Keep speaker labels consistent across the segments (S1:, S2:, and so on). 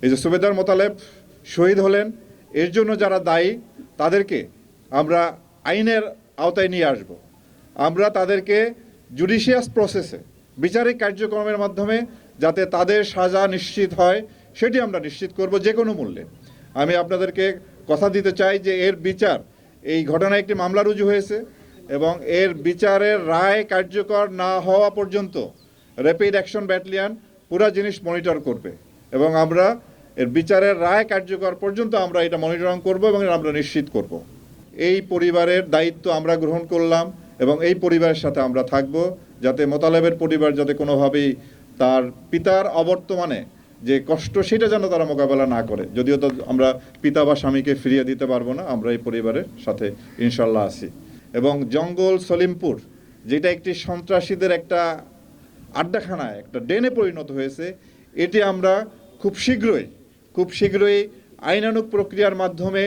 S1: এই যে সুবেদার মোতালেব শহীদ হলেন, এর জন্য যারা দায়ী তাদেরকে আমরা আইনের আওতায় নিয়ে আসব। আমরা তাদেরকে জুডিশিয়াস প্রসেসে বিচারিক কার্যক্রমের মাধ্যমে যাতে তাদের সাজা নিশ্চিত হয় সেটি আমরা নিশ্চিত করব যে কোনো মূল্যে। আমি আপনাদেরকে কথা দিতে চাই যে এর বিচার, এই ঘটনায় একটি মামলা রুজু হয়েছে এবং এর বিচারের রায় কার্যকর না হওয়া পর্যন্ত র্যাপিড অ্যাকশন ব্যাটালিয়ন পুরা জিনিস মনিটর করবে এবং আমরা এর বিচারের রায় কার্যকর পর্যন্ত আমরা এটা মনিটরিং করব এবং আমরা নিশ্চিত করব। এই পরিবারের দায়িত্ব আমরা গ্রহণ করলাম এবং এই পরিবারের সাথে আমরা থাকব, যাতে মোতালেবের পরিবার যাতে কোনোভাবেই তার পিতার অবর্তমানে যে কষ্ট সেটা যেন তারা মোকাবেলা না করে। যদিও তো আমরা পিতা বা স্বামীকে ফিরিয়ে দিতে পারবো না, আমরা এই পরিবারের সাথে ইনশাল্লাহ আছি। এবং জঙ্গল সলিমপুর যেটা একটি সন্ত্রাসীদের একটা আড্ডাখানায়, একটা ডেনে পরিণত হয়েছে, এটি আমরা খুব শীঘ্রই আইনানুগ প্রক্রিয়ার মাধ্যমে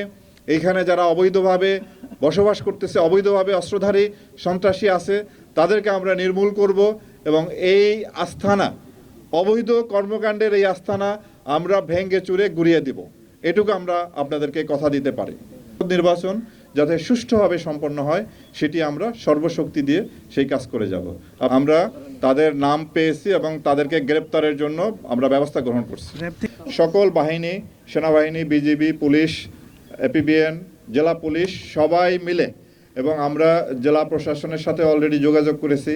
S1: এইখানে যারা অবৈধভাবে বসবাস করতেছে, অবৈধভাবে অস্ত্রধারী সন্ত্রাসী আছে, তাদেরকে আমরা নির্মূল করব এবং এই আস্তানা, অবৈধ কর্মকাণ্ডের এই আস্তানা আমরা ভেঙে চুরে গুড়িয়ে দিব। এটুকু আমরা আপনাদেরকে কথা দিতে পারি। নির্বাচন যাতে সুষ্ঠুভাবে সম্পন্ন হয় সেটি আমরা সর্বশক্তি দিয়ে সেই কাজ করে যাব। আমরা তাদের নাম পেয়েছি এবং তাদেরকে গ্রেপ্তারের জন্য আমরা ব্যবস্থা গ্রহণ করছি। সকল বাহিনী, সেনাবাহিনী, বিজিবি, পুলিশ, এপিবিএন, জেলা পুলিশ সবাই মিলে এবং আমরা জেলা প্রশাসনের সাথে অলরেডি যোগাযোগ করেছি।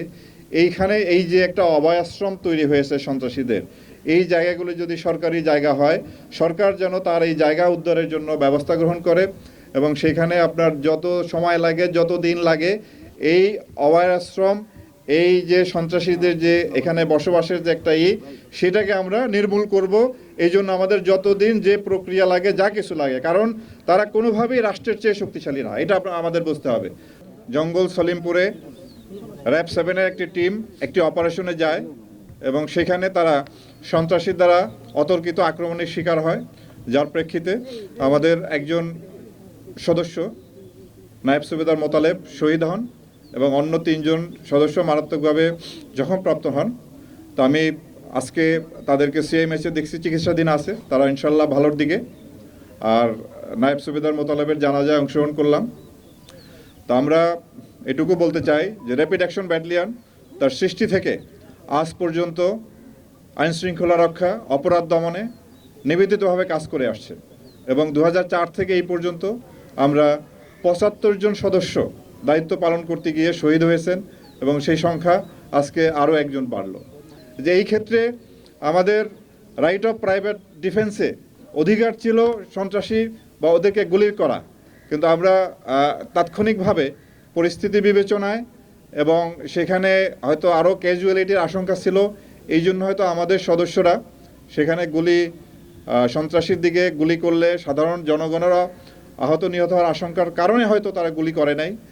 S1: এইখানে এই যে একটা অভয়াশ্রম তৈরি হয়েছে সন্ত্রাসীদের, এই জায়গাগুলো যদি সরকারি জায়গা হয়, সরকার যেন তার এই জায়গা উদ্ধারের জন্য ব্যবস্থা গ্রহণ করে এবং সেখানে আপনার যত সময় লাগে, যত দিন লাগে, এই অভয়াশ্রম, এই যে সন্ত্রাসীদের যে এখানে বসবাসের যে একটা সেটাকে আমরা নির্মূল করব। এই জন্য আমাদের যতদিন যে প্রক্রিয়া লাগে, যা কিছু লাগে, কারণ তারা কোনোভাবেই রাষ্ট্রের চেয়ে শক্তিশালী না, এটা আমাদের বুঝতে হবে। জঙ্গল সলিমপুরে র্যাব 7-এর একটি টিম একটি অপারেশনে যায় এবং সেখানে তারা সন্ত্রাসীর দ্বারা অতর্কিত আক্রমণের শিকার হয়, যার প্রেক্ষিতে আমাদের একজন সদস্য নায়েব সুবেদার মোতালেব শহীদ হন এবং অন্য 3 জন সদস্য মারাত্মকভাবে জখমপ্রাপ্ত হন। তো আমি আজকে তাদেরকে সিআইএমএসে দেখছি চিকিৎসাধীন আছে, তারা ইনশাল্লাহ ভালোর দিকে। আর নায়েব সুবেদার মোতালেবের জানাজায় অংশগ্রহণ করলাম। তো আমরা এটুকু বলতে চাই যে র্যাপিড অ্যাকশন ব্যাটালিয়ন তার সৃষ্টি থেকে আজ পর্যন্ত আইনশৃঙ্খলা রক্ষা, অপরাধ দমনে নিবেদিতভাবে কাজ করে আসছে এবং 2004 থেকে এই পর্যন্ত আমরা 75 জন সদস্য দায়িত্ব পালন করতে গিয়ে শহীদ হয়েছেন এবং সেই সংখ্যা আজকে আরও একজন বাড়ল। যে এই ক্ষেত্রে আমাদের রাইট অফ প্রাইভেট ডিফেন্সে অধিকার ছিল সন্ত্রাসী বা ওদেরকে গুলি করা, কিন্তু আমরা তাৎক্ষণিকভাবে পরিস্থিতি বিবেচনায় এবং সেখানে হয়তো আরও ক্যাজুয়ালিটির আশঙ্কা ছিল, এই জন্য হয়তো আমাদের সদস্যরা সেখানে সন্ত্রাসীর দিকে গুলি করলে সাধারণ জনগণেরা আহত নিহত হওয়ার আশঙ্কার কারণে হয়তো তারা গুলি করে নাই।